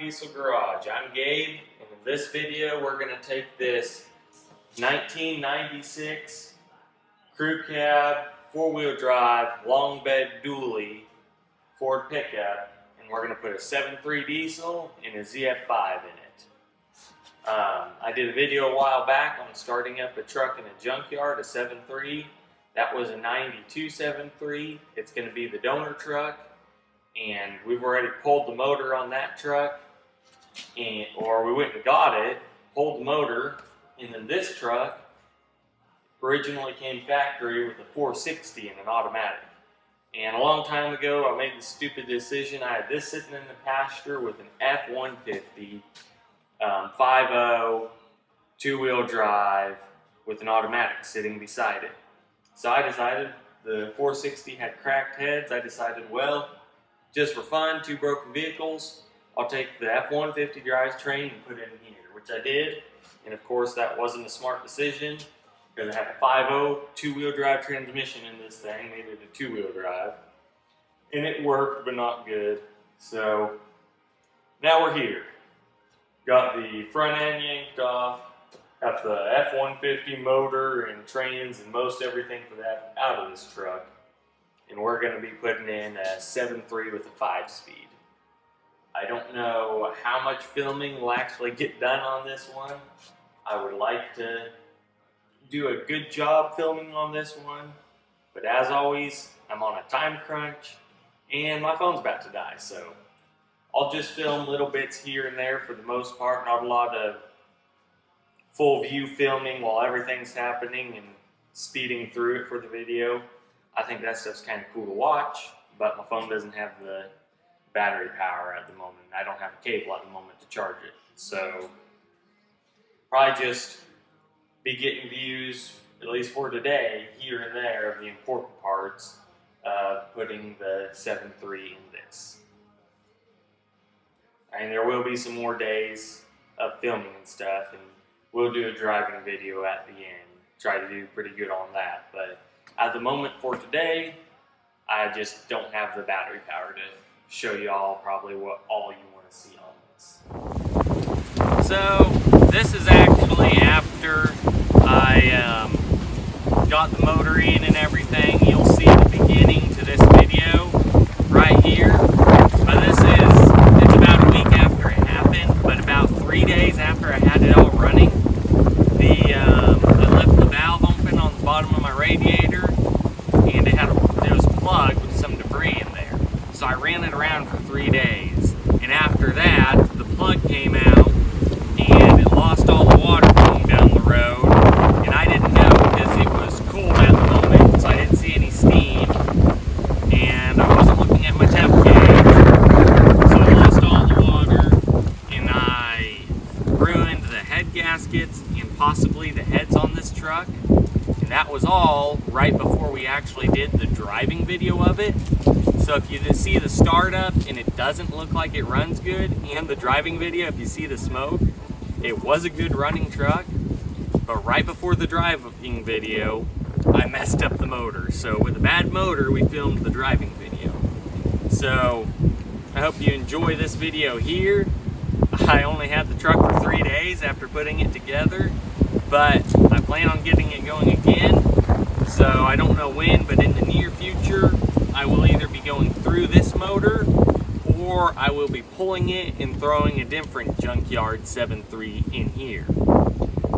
Diesel Garage. I'm Gabe, and in this video we're going to take this 1996 Crewcab 4-wheel drive long bed dually Ford pickup, and we're going to put a 7.3 diesel and a ZF5 in it. I did a video a while back on starting up a truck in a junkyard, a 7.3. That was a 92 7.3. It's going to be the donor truck, and we've already pulled the motor on that truck, or we went and got it, pulled the motor, and then this truck originally came factory with a 460 and an automatic. And a long time ago I made the stupid decision. I had this sitting in the pasture with an F-150 5.0 2-wheel drive with an automatic sitting beside it. So I decided, the 460 had cracked heads, I decided, well, just for fun, 2 broken vehicles, I'll take the F-150 drivetrain and put it in here, which I did. And of course that wasn't a smart decision, because I had a 5.0 2-wheel drive transmission in this thing, made it a 2-wheel drive. And it worked, but not good. So now we're here. Got the front end yanked off, got the F-150 motor and trans and most everything for that out of this truck. And we're going to be putting in a 7.3 with a 5-speed. I don't know how much filming will actually get done on this one. I would like to do a good job filming on this one, but as always, I'm on a time crunch and my phone's about to die, so I'll just film little bits here and there for the most part, not a lot of full view filming while everything's happening and speeding through it for the video. I think that stuff's kind of cool to watch, but my phone doesn't have the battery power at the moment. I don't have a cable at the moment to charge it, so probably just be getting views, at least for today, here and there of the important parts of putting the 7.3 in this. And there will be some more days of filming and stuff, and we'll do a driving video at the end. Try to do pretty good on that, but at the moment for today, I just don't have the battery power to show you all probably what all you want to see on this. So this is actually after I got the motor in and everything. You'll see the beginning to this video right here. It's about a week after it happened, but about 3 days after I had it all running. I left the valve open on the bottom of my radiator, and it was plugged with some debris in there. So I ran it around for 3 days, and after that, the plug came out, and it lost all the water going down the road, and I didn't know because it was cold at the moment, so I didn't see any steam, and I wasn't looking at my temp gauge, so I lost all the water, and I ruined the head gaskets and possibly the heads on this truck, and that was all right before we actually did the driving video of it. So if you see the startup and it doesn't look like it runs good, and the driving video, if you see the smoke, it was a good running truck, but right before the driving video, I messed up the motor. So with a bad motor, we filmed the driving video. So I hope you enjoy this video here. I only had the truck for 3 days after putting it together, but I plan on getting it going again. So I don't know when, but in the near future, I will either be going through this motor, or I will be pulling it and throwing a different junkyard 7.3 in here.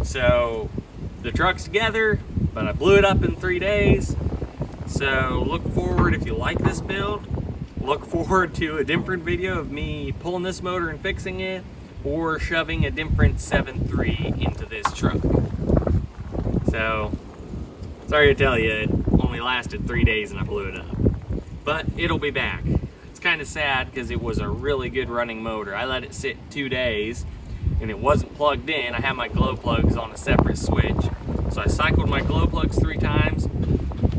So the truck's together, but I blew it up in 3 days. So look forward, if you like this build, look forward to a different video of me pulling this motor and fixing it, or shoving a different 7.3 into this truck. So sorry to tell you, it only lasted 3 days and I blew it up. But it'll be back. It's kind of sad because it was a really good running motor. I let it sit 2 days and it wasn't plugged in. I had my glow plugs on a separate switch. So I cycled my glow plugs 3 times,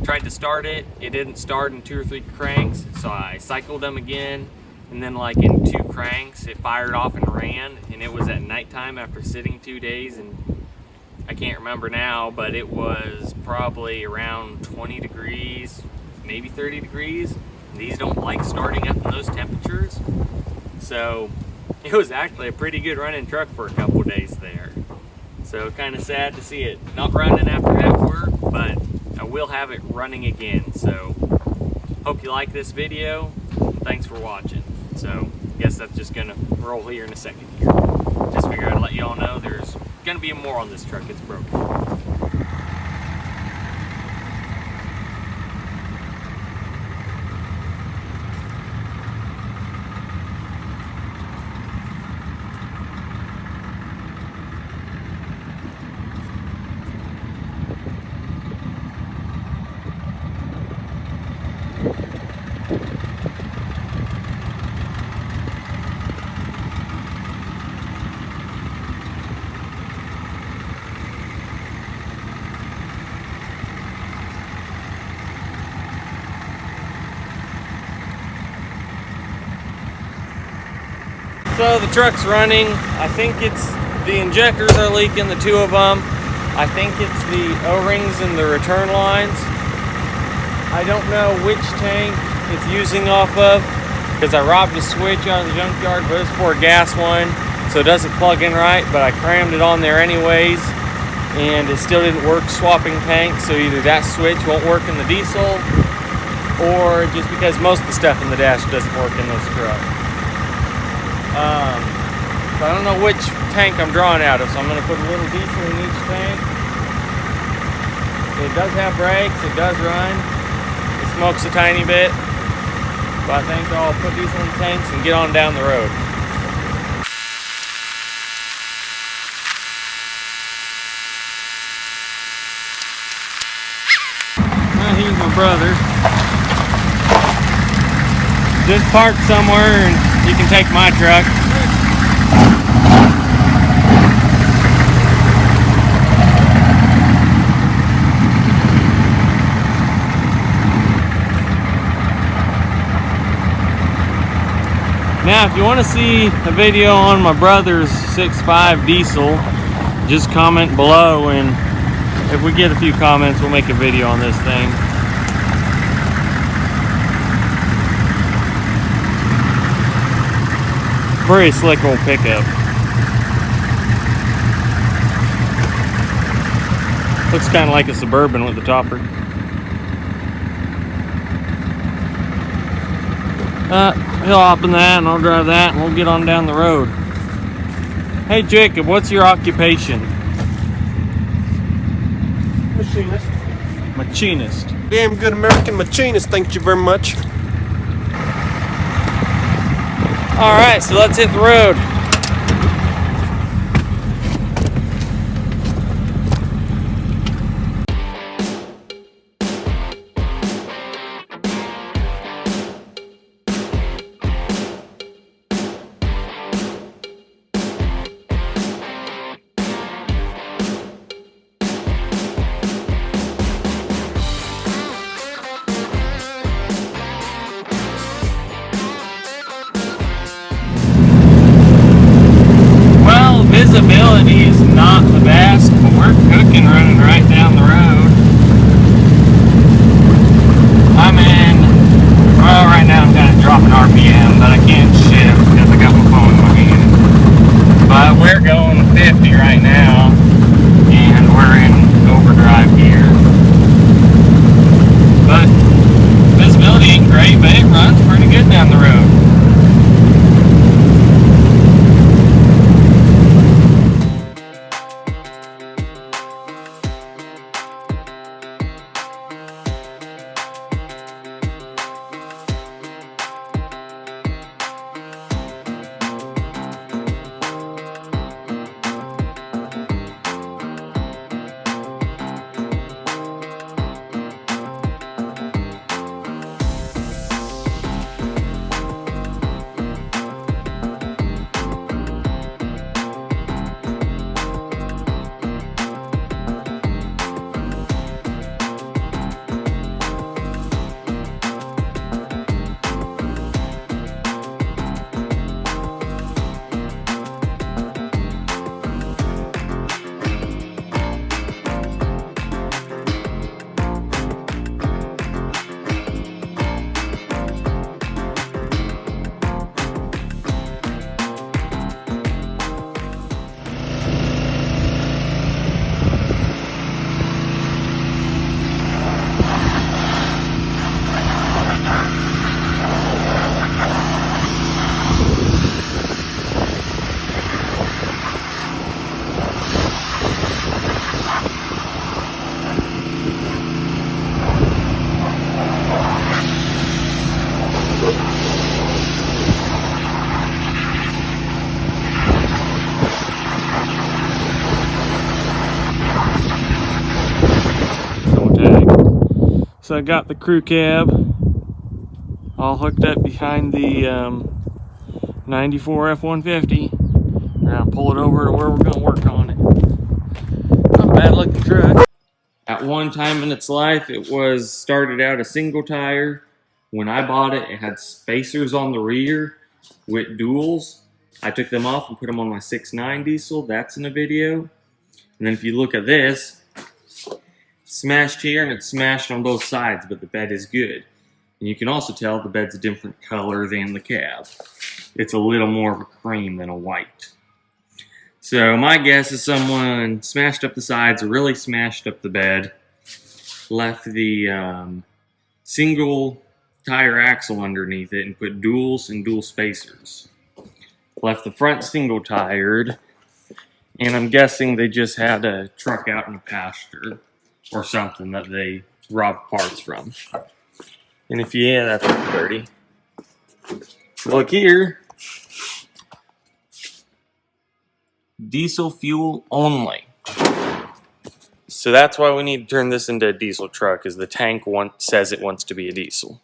tried to start it. It didn't start in 2 or 3 cranks, so I cycled them again. And then like in 2 cranks, it fired off and ran, and it was at nighttime after sitting 2 days, and I can't remember now, but it was probably around 20 degrees, maybe 30 degrees. These don't like starting up in those temperatures. So it was actually a pretty good running truck for a couple days there. So kind of sad to see it not running after that work, but I will have it running again. So hope you like this video. Thanks for watching. So I guess that's just gonna roll here in a second here. Just figured I'd let you all know there's gonna be more on this truck. It's broken. So the truck's running. I think it's the injectors are leaking, the two of them. I think it's the O-rings and the return lines. I don't know which tank it's using off of because I robbed a switch out of the junkyard, but it's for a gas one, so it doesn't plug in right, but I crammed it on there anyways and it still didn't work swapping tanks. So either that switch won't work in the diesel or just because most of the stuff in the dash doesn't work in this truck. So I don't know which tank I'm drawing out of, so I'm going to put a little diesel in each tank. It does have brakes, it does run, it smokes a tiny bit, but I think I'll put diesel in the tanks and get on down the road. Well, here's my brother. Just parked somewhere and you can take my truck. Now, if you want to see a video on my brother's 6.5 diesel, just comment below, and if we get a few comments, we'll make a video on this thing. Pretty slick old pickup. Looks kind of like a Suburban with the topper. He'll hop in that and I'll drive that and we'll get on down the road. Hey Jacob, what's your occupation? Machinist. Machinist. Damn good American machinist, thank you very much. Alright, so let's hit the road. So I got the crew cab all hooked up behind the 94 F-150. We're gonna pull it over to where we're gonna work on it. Not a bad looking truck. At one time in its life, it was started out a single tire. When I bought it, it had spacers on the rear with duals. I took them off and put them on my 6.9 diesel. That's in a video. And then if you look at this, smashed here and it's smashed on both sides, but the bed is good. And you can also tell the bed's a different color than the cab. It's a little more of a cream than a white. So my guess is someone smashed up the sides, really smashed up the bed, left the single tire axle underneath it and put duals and dual spacers. Left the front single tired, and I'm guessing they just had a truck out in a pasture or something that they robbed parts from. And if yeah, that's dirty. Look here. Diesel fuel only. So that's why we need to turn this into a diesel truck, is the tank says it wants to be a diesel.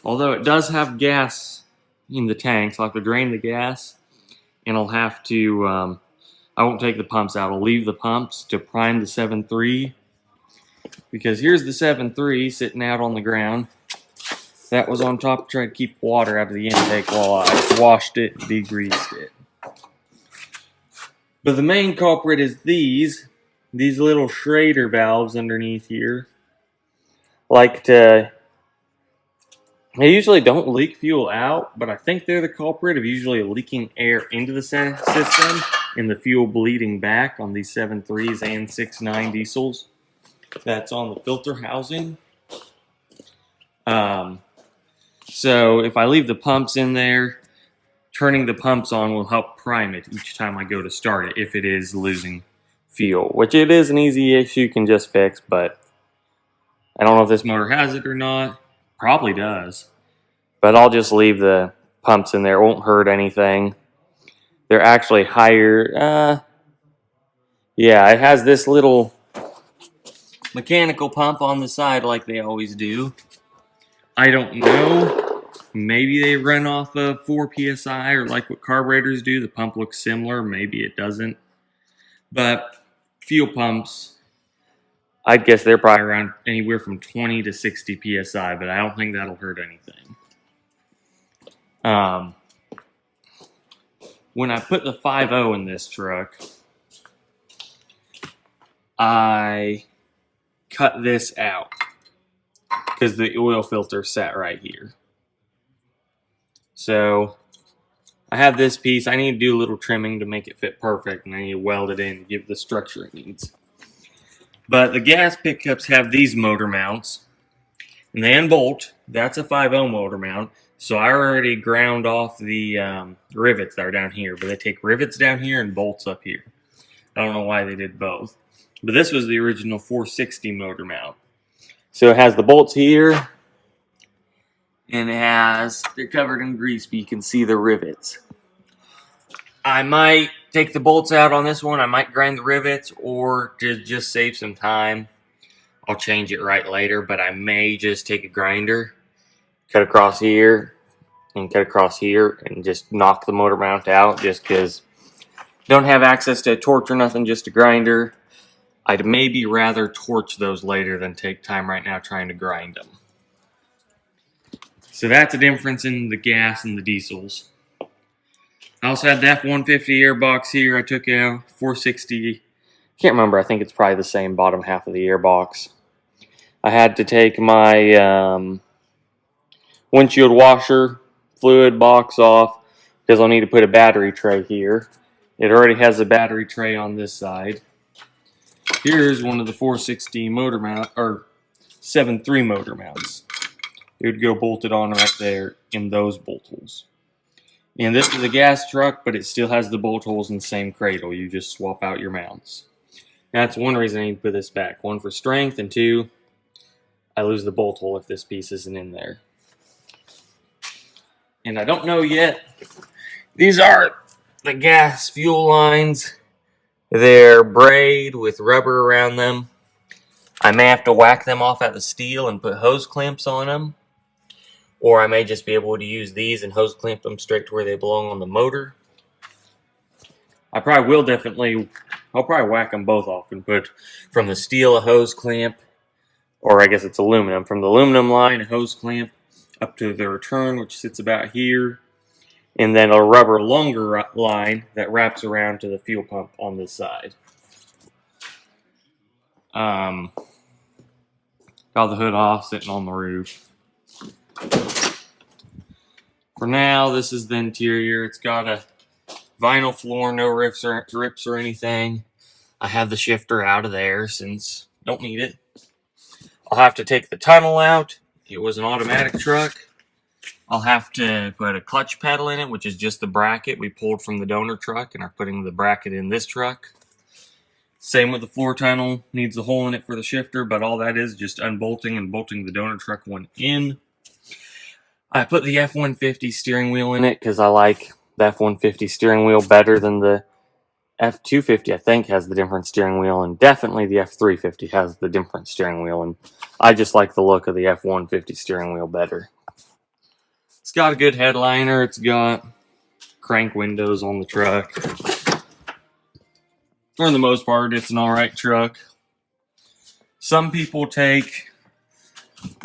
Although it does have gas in the tank, so I'll have to drain the gas, and I'll have to, I won't take the pumps out. I'll leave the pumps to prime the 7.3, because here's the 7.3 sitting out on the ground. That was on top to try to keep water out of the intake while I washed it and degreased it. But the main culprit is these little Schrader valves underneath here. They usually don't leak fuel out, but I think they're the culprit of usually leaking air into the system and the fuel bleeding back on these 7.3s and 6.9 diesels. That's on the filter housing. So if I leave the pumps in there, turning the pumps on will help prime it each time I go to start it if it is losing fuel, which it is an easy issue you can just fix, but I don't know if this motor has it or not. Probably does. But I'll just leave the pumps in there. It won't hurt anything. They're actually higher. Yeah, it has this little mechanical pump on the side like they always do. I don't know. Maybe they run off of 4 PSI or like what carburetors do. The pump looks similar. Maybe it doesn't. But fuel pumps, I'd guess they're probably around anywhere from 20 to 60 PSI, but I don't think that'll hurt anything. When I put the 5.0 in this truck, I cut this out because the oil filter sat right here. So I have this piece. I need to do a little trimming to make it fit perfect, and I need to weld it in to give it the structure it needs. But the gas pickups have these motor mounts, and they unbolt. That's a 5.0 motor mount. So I already ground off the rivets that are down here, but they take rivets down here and bolts up here. I don't know why they did both. But this was the original 460 motor mount. So it has the bolts here, and they're covered in grease, but you can see the rivets. I might take the bolts out on this one. I might grind the rivets, or to just save some time, I'll change it right later, but I may just take a grinder, cut across here, and cut across here, and just knock the motor mount out, just because I don't have access to a torch or nothing, just a grinder. I'd maybe rather torch those later than take time right now trying to grind them. So that's the difference in the gas and the diesels. I also had the F-150 airbox here. I took out 460. Can't remember. I think it's probably the same bottom half of the airbox. I had to take my windshield washer fluid box off because I'll need to put a battery tray here. It already has a battery tray on this side. Here's one of the 460 motor mount, or 7.3 motor mounts. It would go bolted on right there in those bolt holes. And this is a gas truck, but it still has the bolt holes in the same cradle. You just swap out your mounts. That's one reason I need to put this back. One, for strength, and two, I lose the bolt hole if this piece isn't in there. And I don't know yet. These are the gas fuel lines. They're braid with rubber around them. I may have to whack them off at the steel and put hose clamps on them, or I may just be able to use these and hose clamp them straight to where they belong on the motor. I'll probably whack them both off and put from the steel a hose clamp, or I guess it's aluminum, from the aluminum line a hose clamp up to the return, which sits about here, and then a rubber longer line that wraps around to the fuel pump on this side. Got the hood off, sitting on the roof. For now, this is the interior. It's got a vinyl floor, no rips or anything. I have the shifter out of there since don't need it. I'll have to take the tunnel out. It was an automatic truck. I'll have to put a clutch pedal in it, which is just the bracket we pulled from the donor truck and are putting the bracket in this truck. Same with the floor tunnel. Needs a hole in it for the shifter, but all that is just unbolting and bolting the donor truck one in. I put the F-150 steering wheel in it because I like the F-150 steering wheel better than the F-250, I think, has the different steering wheel, and definitely the F-350 has the different steering wheel, and I just like the look of the F-150 steering wheel better. It's got a good headliner. It's got crank windows on the truck. For the most part, it's an alright truck. Some people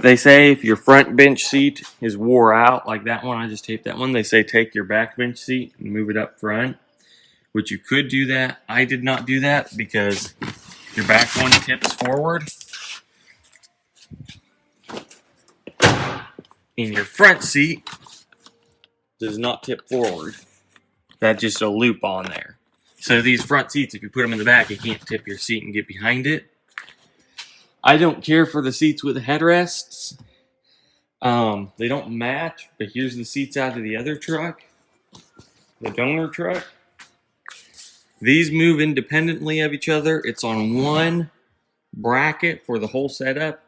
they say if your front bench seat is wore out, like that one, I just taped that one, they say take your back bench seat and move it up front, which you could do that. I did not do that because your back one tips forward and your front seat does not tip forward. That's just a loop on there. So these front seats, if you put them in the back, you can't tip your seat and get behind it. I don't care for the seats with the headrests. They don't match, but here's the seats out of the other truck, the donor truck. These move independently of each other. It's on one bracket for the whole setup.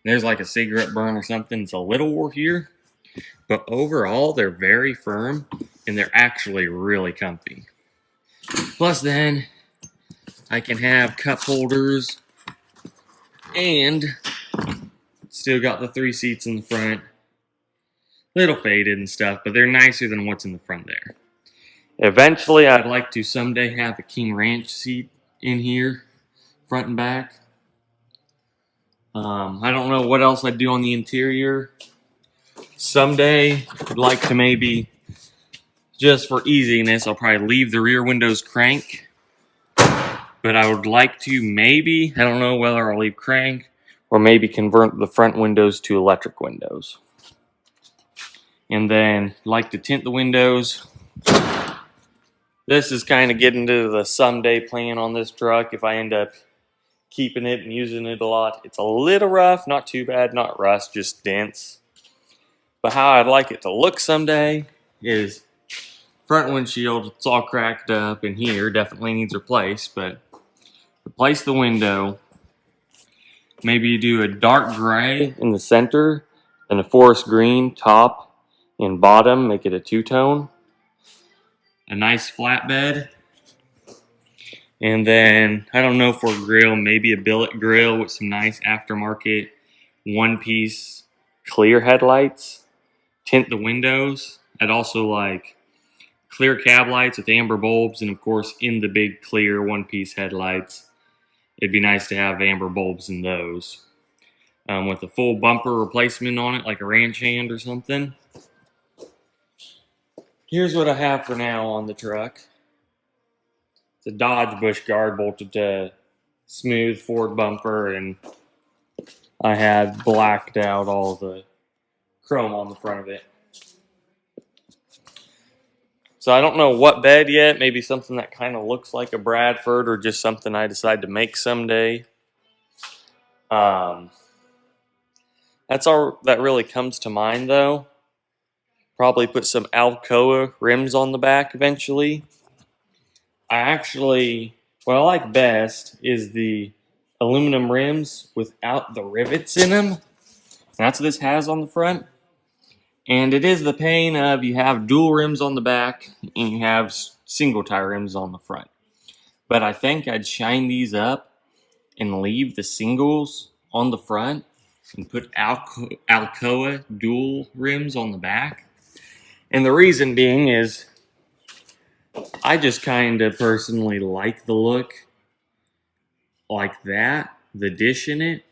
There's like a cigarette burn or something. It's a little war here, but overall they're very firm and they're actually really comfy. Plus then I can have cup holders and still got the 3 seats in the front. Little faded and stuff, but they're nicer than what's in the front there. Eventually, I'd like to someday have a King Ranch seat in here, front and back. I don't know what else I'd do on the interior. Someday, I'd like to maybe, just for easiness, I'll probably leave the rear windows crank. But I would like to maybe, I don't know whether I'll leave crank, or maybe convert the front windows to electric windows. And then, like to tint the windows. This is kind of getting to the someday plan on this truck. If I end up keeping it and using it a lot, it's a little rough, not too bad, not rust, just dents. But how I'd like it to look someday is front windshield, it's all cracked up in here, definitely needs replaced, but replace the window. Maybe you do a dark gray in the center and a forest green top and bottom, make it a two-tone. A nice flatbed. And then, I don't know, for a grill, maybe a billet grill with some nice aftermarket one-piece clear headlights. Tint the windows. I'd also like clear cab lights with amber bulbs, and of course in the big clear one-piece headlights. It'd be nice to have amber bulbs in those. With a full bumper replacement on it, like a ranch hand or something. Here's what I have for now on the truck. It's a Dodge bush guard bolted to smooth Ford bumper, and I had blacked out all the chrome on the front of it. So I don't know what bed yet, maybe something that kind of looks like a Bradford or just something I decide to make someday. That's all that really comes to mind though. Probably put some Alcoa rims on the back eventually. What I like best is the aluminum rims without the rivets in them. That's what this has on the front. And it is the pain of you have dual rims on the back and you have single tire rims on the front. But I think I'd shine these up and leave the singles on the front and put Alcoa dual rims on the back. And the reason being is I just kind of personally like the look like that, the dish in it,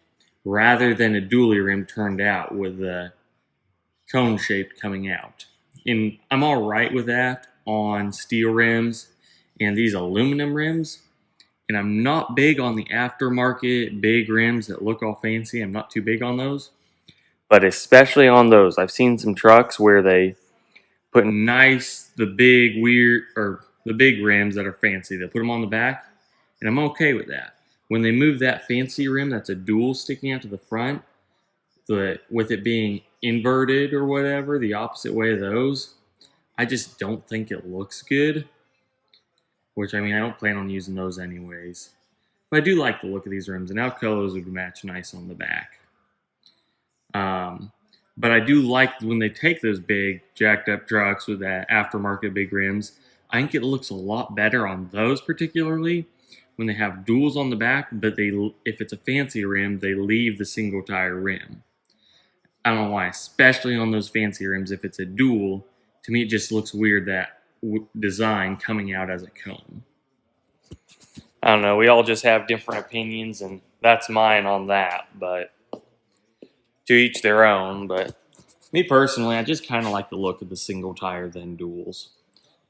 rather than a dually rim turned out with the cone shaped coming out. And I'm all right with that on steel rims and these aluminum rims. And I'm not big on the aftermarket big rims that look all fancy. I'm not too big on those. But especially on those, I've seen some trucks where they put the big rims that are fancy. They put them on the back, and I'm okay with that. When they move that fancy rim that's a dual sticking out to the front, with it being inverted or whatever, the opposite way of those, I just don't think it looks good. Which, I mean, I don't plan on using those anyways. But I do like the look of these rims, and Alcoas would match nice on the back. But I do like when they take those big jacked up trucks with that aftermarket big rims. I think it looks a lot better on those particularly when they have duals on the back, but if it's a fancy rim, they leave the single tire rim. I don't know why, especially on those fancy rims, if it's a dual, to me it just looks weird, that design coming out as a cone. I don't know, we all just have different opinions, and that's mine on that, but to each their own. But me personally, I just kind of like the look of the single tire than duals.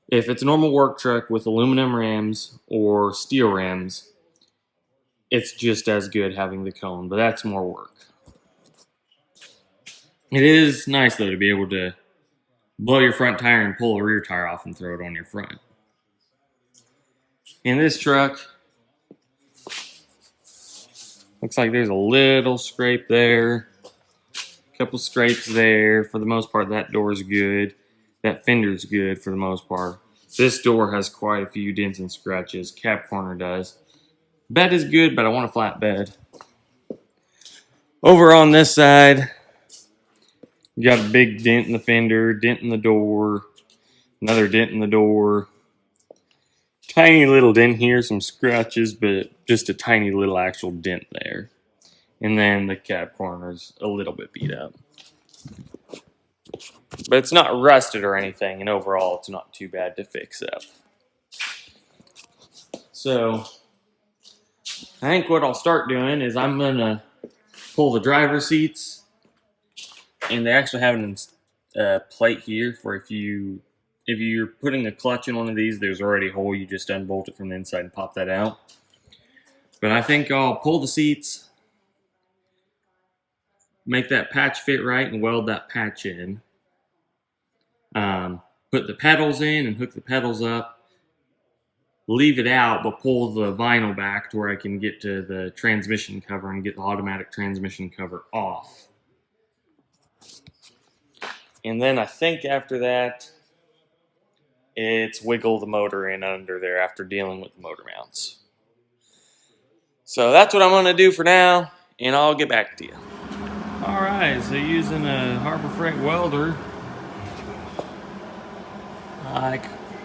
If it's a normal work truck with aluminum rims or steel rims, it's just as good having the cone, but that's more work. It is nice, though, to be able to blow your front tire and pull a rear tire off and throw it on your front. In this truck, looks like there's a little scrape there, a couple scrapes there. For the most part, that door's good. That fender's good for the most part. This door has quite a few dents and scratches. Cab corner does. Bed is good, but I want a flat bed. Over on this side, you got a big dent in the fender, dent in the door, another dent in the door. Tiny little dent here, some scratches, but just a tiny little actual dent there. And then the cab corner's a little bit beat up. But it's not rusted or anything, and overall it's not too bad to fix up. So, I think what I'll start doing is I'm going to pull the driver's seats, and they actually have a plate here for if you're putting a clutch in one of these, there's already a hole, you just unbolt it from the inside and pop that out. But I think I'll pull the seats, make that patch fit right, and weld that patch in. Put the pedals in and hook the pedals up. Leave it out, but pull the vinyl back to where I can get to the transmission cover and get the automatic transmission cover off. And then I think after that, it's wiggle the motor in under there after dealing with the motor mounts. So that's what I'm going to do for now, and I'll get back to you. Alright, so using a Harbor Freight welder, I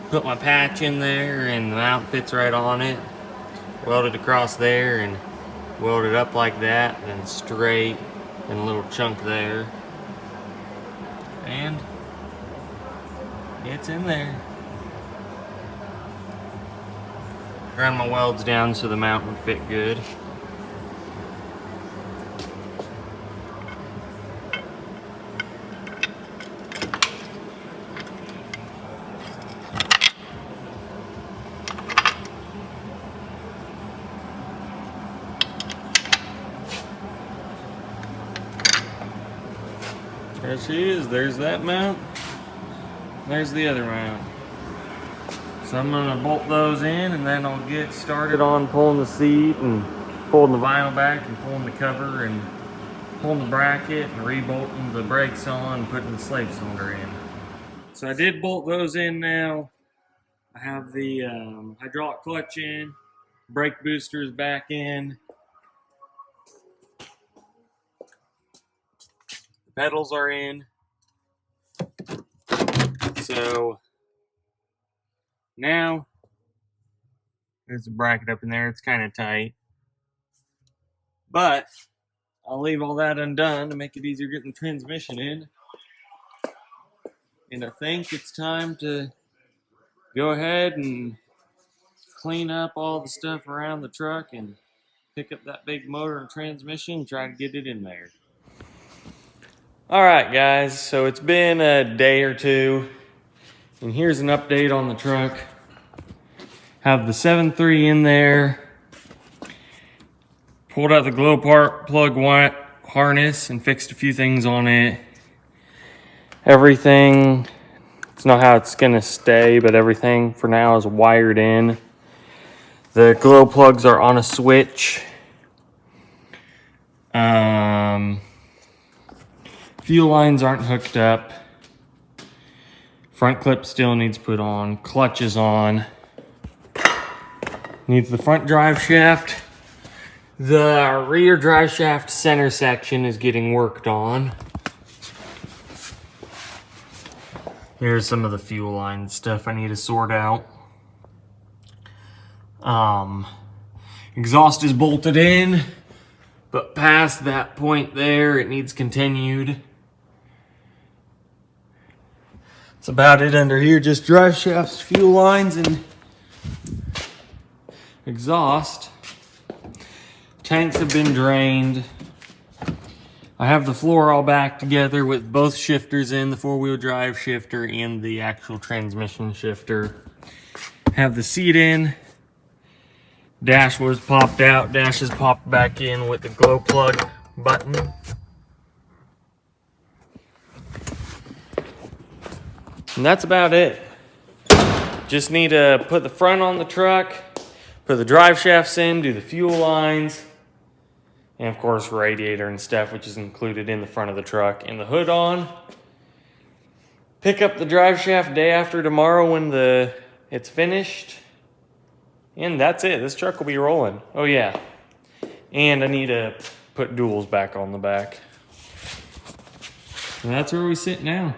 put my patch in there and the mount fits right on it. Weld it across there and weld it up like that, then straight, and a little chunk there. And it's in there. Ran my welds down so the mount would fit good. There she is. There's that mount. There's the other mount. So I'm going to bolt those in, and then I'll get started on pulling the seat and pulling the vinyl back and pulling the cover and pulling the bracket and rebolting the brakes on and putting the slave cylinder in. So I did bolt those in now. I have the hydraulic clutch in, brake boosters back in. The pedals are in. So now there's a bracket up in there. It's kind of tight. But I'll leave all that undone to make it easier getting the transmission in. And I think it's time to go ahead and clean up all the stuff around the truck and pick up that big motor and transmission and try to get it in there. Alright guys, so it's been a day or two, and here's an update on the truck. Have the 7.3 in there, pulled out the glow plug harness and fixed a few things on it. Everything, it's not how it's gonna stay, but everything for now is wired in. The glow plugs are on a switch. Fuel lines aren't hooked up. Front clip still needs put on. Clutch is on. Needs the front drive shaft. The rear drive shaft center section is getting worked on. Here's some of the fuel line stuff I need to sort out. Exhaust is bolted in, but past that point there, it needs continued. That's about it under here, just drive shafts, fuel lines, and exhaust. Tanks have been drained. I have the floor all back together with both shifters in, the four-wheel drive shifter and the actual transmission shifter. Have the seat in. Dash was popped out. Dash is popped back in with the glow plug button. And that's about it. Just need to put the front on the truck, put the drive shafts in, do the fuel lines, and of course radiator and stuff, which is included in the front of the truck, and the hood on. Pick up the drive shaft day after tomorrow when it's finished. And that's it. This truck will be rolling. Oh yeah. And I need to put duals back on the back. And that's where we sit now.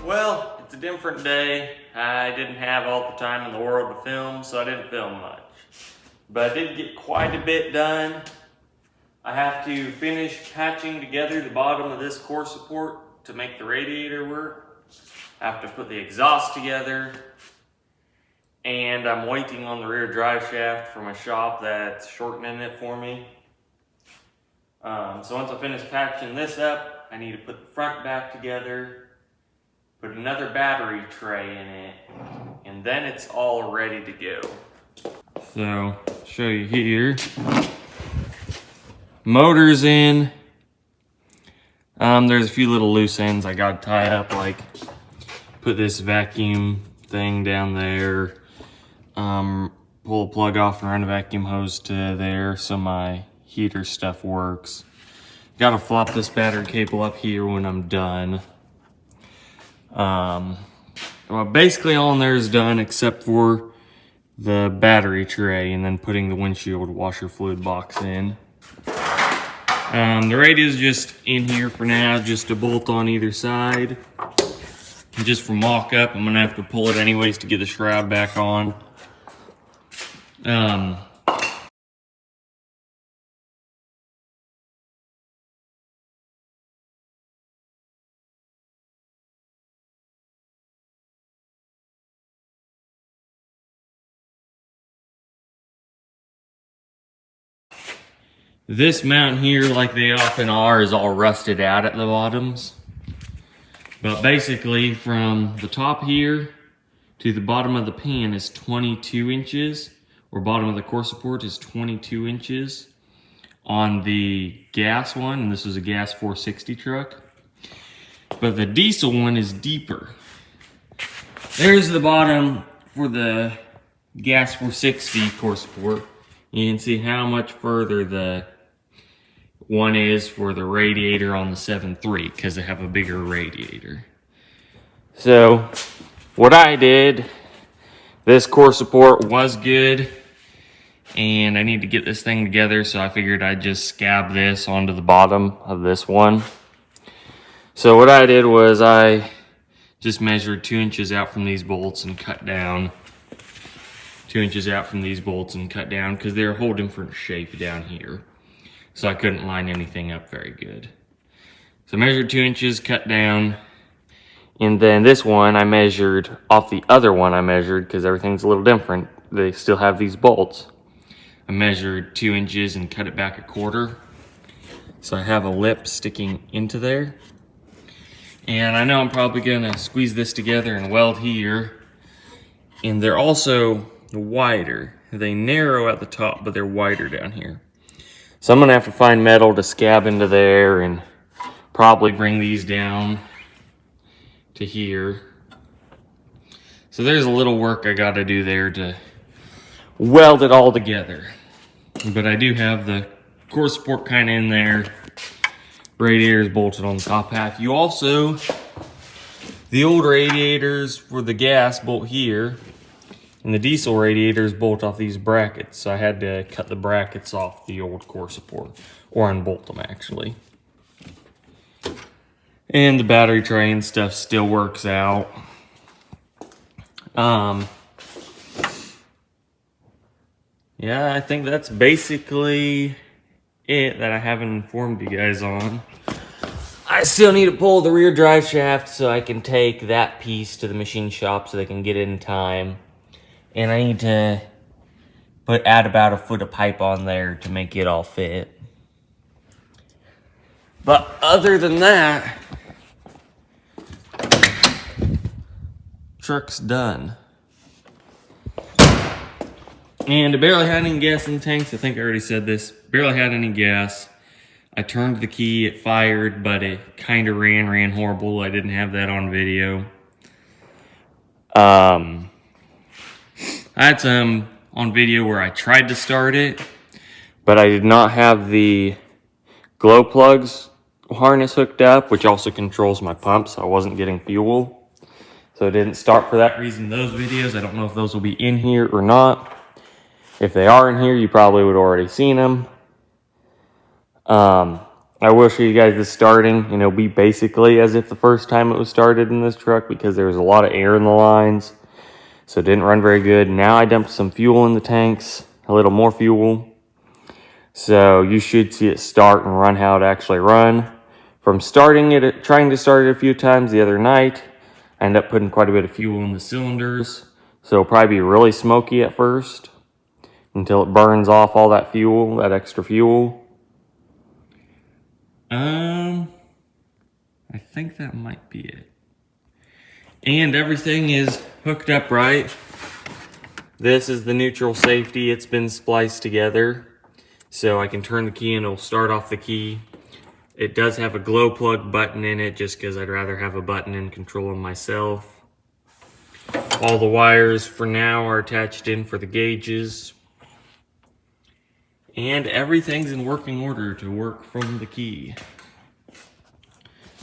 Well, it's a different day. I didn't have all the time in the world to film, so I didn't film much. But I did get quite a bit done. I have to finish patching together the bottom of this core support to make the radiator work. I have to put the exhaust together. And I'm waiting on the rear drive shaft from a shop that's shortening it for me. So once I finish patching this up, I need to put the front back together, put another battery tray in it, and then it's all ready to go. So, show you here. Motor's in. There's a few little loose ends I gotta tie up, like put this vacuum thing down there. Pull a plug off and run a vacuum hose to there so my heater stuff works. Gotta flop this battery cable up here when I'm done. Well, basically all in there is done except for the battery tray and then putting the windshield washer fluid box in. The radio's just in here for now, just a bolt on either side. And just for mock up, I'm gonna have to pull it anyways to get the shroud back on. This mount here, like they often are, is all rusted out at the bottoms. But basically from the top here to the bottom of the pan is 22 inches, or bottom of the core support is 22 inches on the gas one, and this is a gas 460 truck. But the diesel one is deeper. There's the bottom for the gas 460 core support. You can see how much further the one is for the radiator on the 7.3 because they have a bigger radiator. So what I did, this core support was good and I need to get this thing together, so I figured I'd just scab this onto the bottom of this one. So what I did was I just measured 2 inches out from these bolts and cut down 2 inches out from these bolts and cut down because they're a whole different shape down here. So I couldn't line anything up very good. So I measured 2 inches, cut down, and then this one I measured off the other one I measured because everything's a little different. They still have these bolts. I measured 2 inches and cut it back a quarter. So I have a lip sticking into there. And I know I'm probably gonna squeeze this together and weld here. And they're also wider. They narrow at the top, but they're wider down here. So I'm gonna have to find metal to scab into there and probably bring these down to here. So there's a little work I gotta do there to weld it all together. But I do have the core support kind of in there. Radiator is bolted on the top half. You also, the old radiators for the gas bolt here, and the diesel radiators bolt off these brackets. So I had to cut the brackets off the old core support, or unbolt them actually. And the battery tray and stuff still works out. Yeah, I think that's basically it that I haven't informed you guys on. I still need to pull the rear drive shaft so I can take that piece to the machine shop so they can get it in time. And I need to add about 1 foot of pipe on there to make it all fit. But other than that, truck's done. And I barely had any gas in the tanks. I think I already said this. Barely had any gas. I turned the key, it fired, but it kind of ran horrible. I didn't have that on video. I had some on video where I tried to start it, but I did not have the glow plugs harness hooked up, which also controls my pump, so I wasn't getting fuel. So it didn't start for that reason. Those videos, I don't know if those will be in here or not. If they are in here, you probably would have already seen them. I will show you guys this starting, and it'll be basically as if the first time it was started in this truck because there was a lot of air in the lines. So it didn't run very good. Now I dumped some fuel in the tanks, a little more fuel. So you should see it start and run how it actually run. From starting it, trying to start it a few times the other night, I ended up putting quite a bit of fuel in the cylinders. So it'll probably be really smoky at first until it burns off all that fuel, that extra fuel. I think that might be it. And everything is hooked up right. This is the neutral safety. It's been spliced together. So I can turn the key and it'll start off the key. It does have a glow plug button in it just because I'd rather have a button and control them myself. All the wires for now are attached in for the gauges. And everything's in working order to work from the key.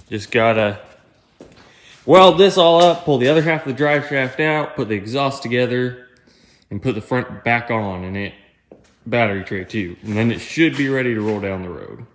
Just gotta weld this all up, pull the other half of the drive shaft out, put the exhaust together, and put the front back on, and it battery tray too. And then it should be ready to roll down the road.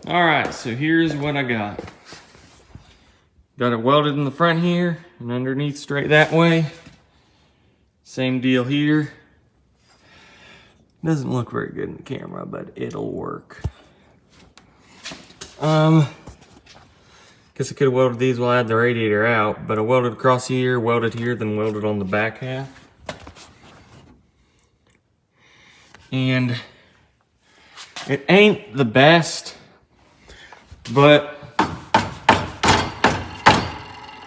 Alright, so here's what I got. Got it welded in the front here and underneath straight that way. Same deal here. Doesn't look very good in the camera, but it'll work. Guess I could have welded these while I had the radiator out, but I welded across here, welded here, then welded on the back half. And it ain't the best, but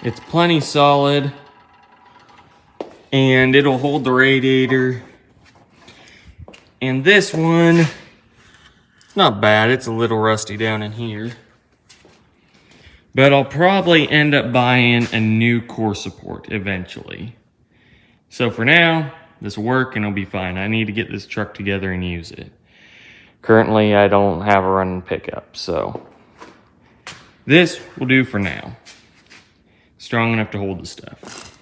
it's plenty solid and it'll hold the radiator. And this one, it's not bad. It's a little rusty down in here, but I'll probably end up buying a new core support eventually. So for now, this will work and it'll be fine. I need to get this truck together and use it. Currently, I don't have a running pickup, so this will do for now. Strong enough to hold the stuff.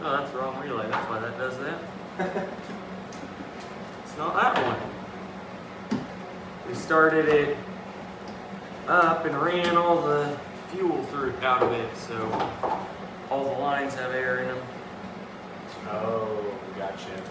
Oh, that's the wrong relay. That's why that does that. It's not that one. We started it up and ran all the fuel through out of it, so all the lines have air in them. Oh, gotcha.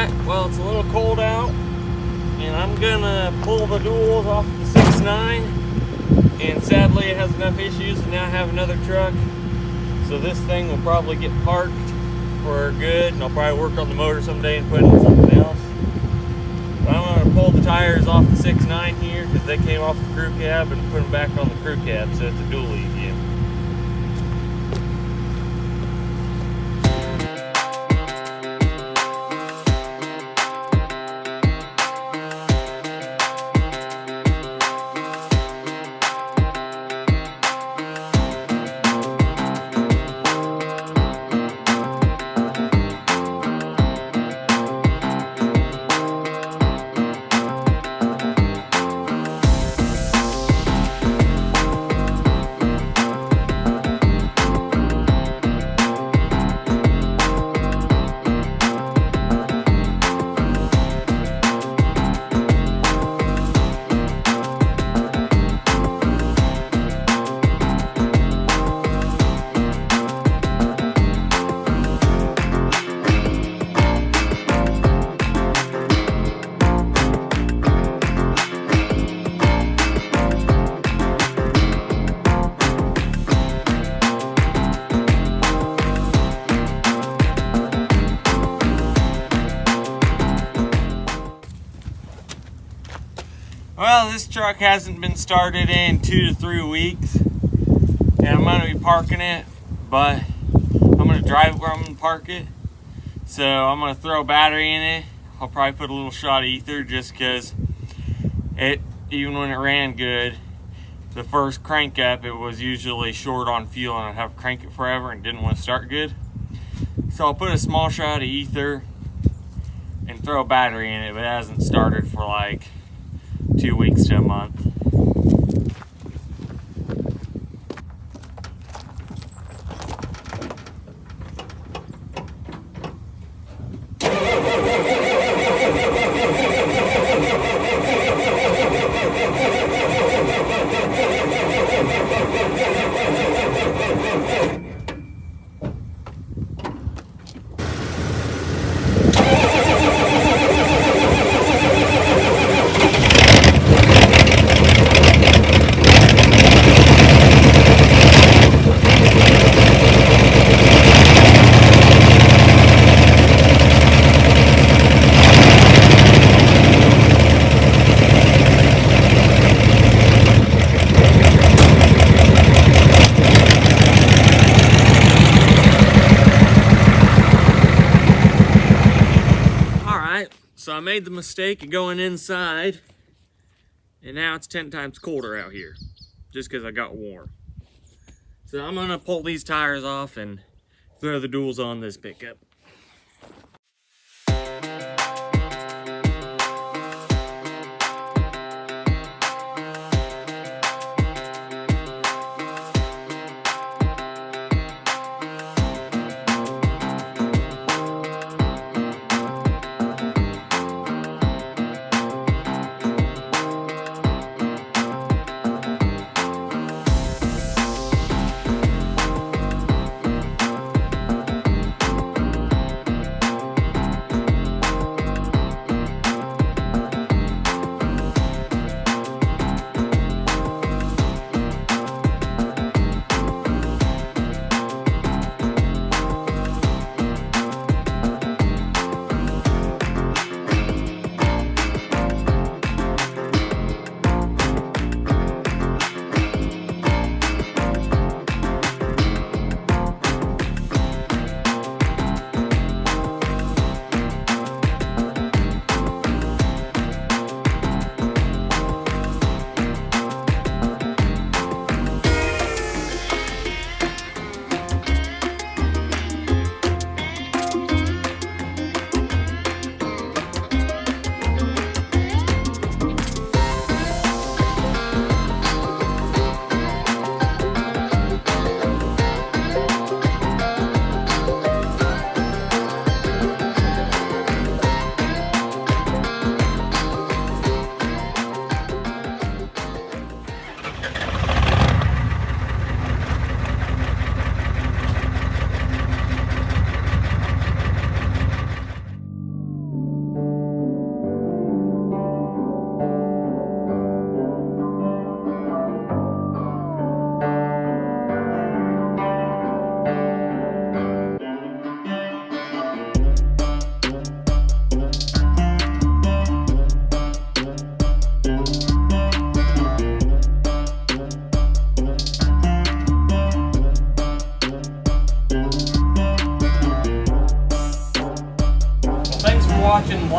Alright, well, it's a little cold out, and I'm gonna pull the duals off the 6.9, and sadly it has enough issues to now have another truck, so this thing will probably get parked for good, and I'll probably work on the motor someday and put it in something else. But I'm gonna pull the tires off the 6.9 here, because they came off the Crewcab, and put them back on the Crewcab, so it's a dually again. Well, this truck hasn't been started in 2 to 3 weeks, and I'm going to be parking it, but I'm going to drive where I'm going to park it. So I'm going to throw a battery in it. I'll probably put a little shot of ether just because even when it ran good, the first crank up, it was usually short on fuel and I'd have to crank it forever and didn't want to start good. So I'll put a small shot of ether and throw a battery in it, but it hasn't started for like 2 weeks to a month. So I made the mistake of going inside, and now it's 10 times colder out here, just because I got warm. So I'm gonna pull these tires off and throw the duals on this pickup.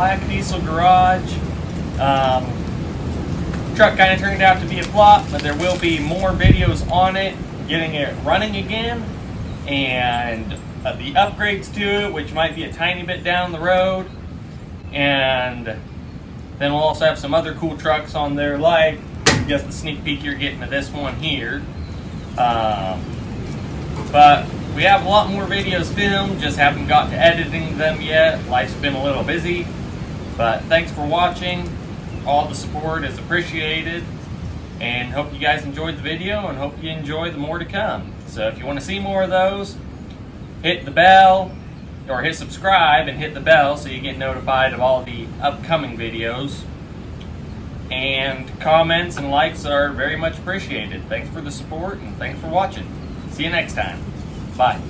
black diesel garage. Truck kind of turned out to be a flop, but there will be more videos on it, getting it running again, and the upgrades to it, which might be a tiny bit down the road. And then we'll also have some other cool trucks on there, like I guess the sneak peek you're getting to this one here. But we have a lot more videos filmed, just haven't got to editing them yet. Life's been a little busy. But thanks for watching. All the support is appreciated. And hope you guys enjoyed the video, and hope you enjoy the more to come. So if you want to see more of those, hit the bell, or hit subscribe and hit the bell so you get notified of all the upcoming videos. And comments and likes are very much appreciated. Thanks for the support, and thanks for watching. See you next time. Bye.